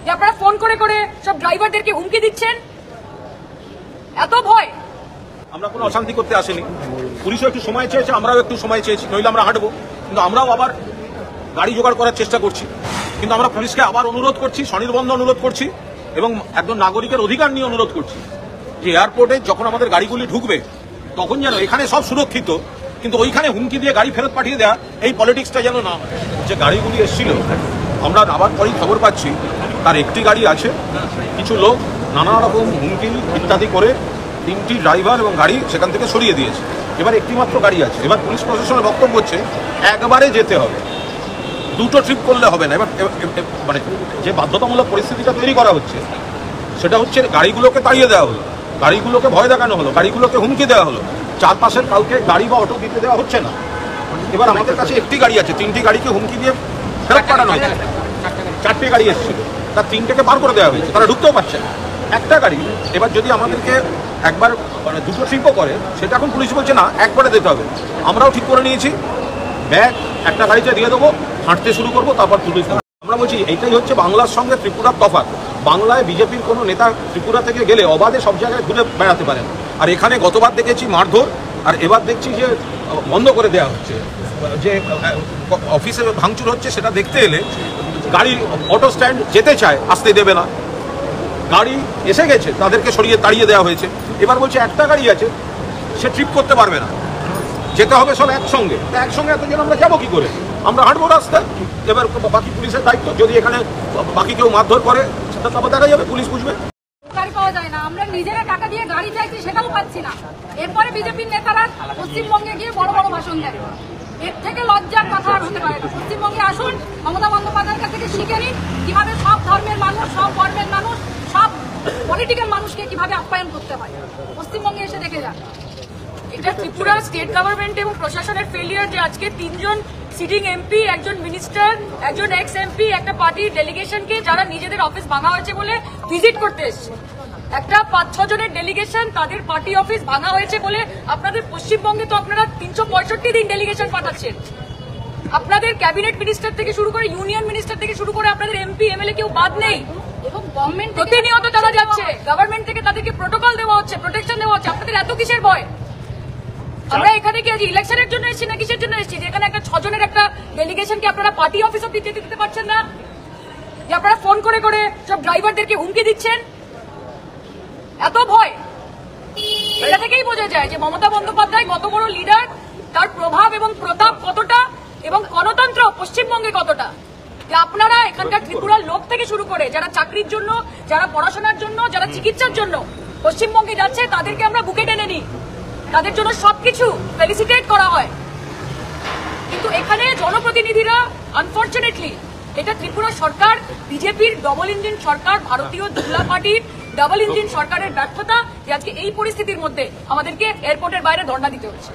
যে আপনারা ফোন করে করে সব ড্রাইভারদেরকে হুমকি দিচ্ছেন? এত ভয়? আমরা কোনো অশান্তি করতে আসিনি। পুলিশও একটু সময় চেয়েছে, আমরাও একটু সময় চেয়েছি, নইলে আমরা হাঁটবো। কিন্তু আমরাও আবার গাড়ি জোগাড় করার চেষ্টা করছি। কিন্তু আমরা পুলিশকে আবার অনুরোধ করছি, স্বনির্বন্ধ অনুরোধ করছি এবং একজন নাগরিকের অধিকার নিয়ে অনুরোধ করছি যে এয়ারপোর্টে যখন আমাদের গাড়িগুলি ঢুকবে তখন যেন এখানে সব সুরক্ষিত, কিন্তু ওইখানে হুমকি দিয়ে গাড়ি ফেরত পাঠিয়ে দেওয়া, এই পলিটিক্সটা যেন না হয়। যে গাড়িগুলি এসেছিল আমরা আবার পরেই খবর পাচ্ছি তার একটি গাড়ি আছে, কিছু লোক নানা রকম হুমকি ইত্যাদি করে 3টি ড্রাইভার এবং গাড়ি সেখান থেকে সরিয়ে দিয়েছে। এবার একটি মাত্র গাড়ি আছে। এবার পুলিশ প্রশাসনের বক্তব্য হচ্ছে একবারে যেতে হবে, দুটো ট্রিপ করলে হবে না। এবার মানে যে বাধ্যতামূলক পরিস্থিতিটা তৈরি করা হচ্ছে সেটা হচ্ছে গাড়িগুলোকে তাড়িয়ে দেওয়া হলো, গাড়িগুলোকে ভয় দেখানো হলো, গাড়িগুলোকে হুমকি দেওয়া হলো, চারপাশের কাউকে গাড়ি বা অটো দিতে দেওয়া হচ্ছে না। এবার আমাদের কাছে একটি গাড়ি আছে, 3টি গাড়িকে হুমকি দিয়ে ফেরত পাঠানো হয়েছে। 4টে গাড়ি এসেছিল, তার 3টেকে বার করে দেওয়া হয়েছে, তারা ঢুকতেও পারছে না। একটা গাড়ি এবার যদি আমাদেরকে একবার মানে দুটো ট্রিপও করে, সেটা এখন পুলিশ বলছে না একবারে দিতে হবে। আমরাও ঠিক করে নিয়েছি, ব্যাগ একটা গাড়িতে দিয়ে দেবো, হাঁটতে শুরু করবো, তারপর পুলিশ। আমরা বলছি এইটাই হচ্ছে বাংলার সঙ্গে ত্রিপুরার তফাৎ। বাংলায় বিজেপির কোনো নেতা ত্রিপুরা থেকে গেলে অবাধে সব জায়গায় ঘুরে বেড়াতে পারেন, আর এখানে গতবার দেখেছি মারধর, আর এবার দেখছি যে বন্ধ করে দেওয়া হচ্ছে। যে অফিসে ভাঙচুর হচ্ছে সেটা দেখতে এলে গাড়ি অটো স্ট্যান্ড যেতে চায়, আসতে দেবে না। গাড়ি এসে গেছে, তাদেরকে সরিয়ে তাড়িয়ে দেওয়া হয়েছে। এবার বলছে একটা গাড়ি আছে, সে ট্রিপ করতে পারবে না, যেতে হবে সব একসঙ্গে। একসঙ্গে এতজন আমরা যাবো কি করে? আমরা হাঁটবো রাস্তায়। এবার বাকি পুলিশের দায়িত্ব, যদি এখানে বাকি কেউ মারধর করে সেটা তারপর দেখা যাবে, পুলিশ বুঝবে। গাড়ি পাওয়া যায় না, আমরা নিজেরা টাকা দিয়ে গাড়ি চাইছি, সেটাও পাচ্ছি না। এরপরে বিজেপির নেতারা পশ্চিমবঙ্গে গিয়ে বড় বড় ভাষণ দেয়। এর থেকে লজ্জার কথা আর হতে পারে না। পশ্চিমবঙ্গে আসুন, মমতা বন্দ্যোপাধ্যায়ের কাছ থেকে শিখে নিন কিভাবে সব ধর্মের মানুষ, সব বর্ণের মানুষ, সব পলিটিক্যাল মানুষকে কিভাবে আপ্যায়ন করতে হয়। পশ্চিমবঙ্গে এসে দেখে যান। এটা ত্রিপুরা স্টেট গভর্নমেন্ট এবং প্রশাসনের ফেলিয়ার যে আজকে 3জন সিটিং এমপি, একজন মিনিস্টার, একজন এক্স এমপি, একটা পার্টির ডেলিগেশনকে যারা নিজেদের অফিস ভাঙা হয়েছে বলে ভিজিট করতে এসছে, একটা 5-6 জনের ডেলিগেশন তাদের পার্টি অফিস ভাঙা হয়েছে বলে আপনাদের পশ্চিমবঙ্গে তো আপনারা 365 দিন ডেলিগেশন পাঠাচ্ছেন। আপনাদের ক্যাবিনেট মিনিস্টার থেকে শুরু করে ইউনিয়ন মিনিস্টার থেকে শুরু করে আপনাদের এমপি এমএলএ কেউ বাদ নেই। এবং গভর্নমেন্ট প্রতিনিয়ত তারা যাচ্ছে, গভর্নমেন্ট থেকে তাদেরকে প্রোটোকল দেওয়া হচ্ছে, প্রোটেকশন দেওয়া হচ্ছে। আপনাদের এত কিসের ভয়? আমরা এখানে কি আজ ইলেকশনের জন্য এসেছি না কিসের জন্য এসেছি? যেখানে একটা 6 জনের একটা ডেলিগেশনকে আপনারা পার্টি অফিস অব্দি যেতে দিতে পারছেন না, যে আপনারা ফোন করে করে সব ড্রাইভারদেরকে হুমকি দিচ্ছেন? এত ভয়? এটা থেকেই বোঝা যায় যে মমতা বন্দ্যোপাধ্যায় কত বড় লিডার, তার প্রভাব এবং প্রতাপ কতটা, এবং গণতন্ত্র পশ্চিমবঙ্গে কতটা। যে আপনারা এখানকার ত্রিপুরার লোক থেকে শুরু করে যারা চাকরির জন্য, যারা পড়াশোনার জন্য, যারা চিকিৎসার জন্য পশ্চিমবঙ্গে যাচ্ছে, তাদেরকে আমরা বুকে টেনে নিই, তাদের জন্য সবকিছু ফেলিসিটেট করা হয়। কিন্তু এখানে জনপ্রতিনিধিরা আনফরচুনেটলি, এটা ত্রিপুরা সরকার, বিজেপির ডবল ইঞ্জিন সরকার, ভারতীয় জনতা পার্টির ডাবল ইঞ্জিন সরকারের ব্যর্থতা যে আজকে এই পরিস্থিতির মধ্যে আমাদেরকে এয়ারপোর্টের বাইরে ধর্ণা দিতে হচ্ছে।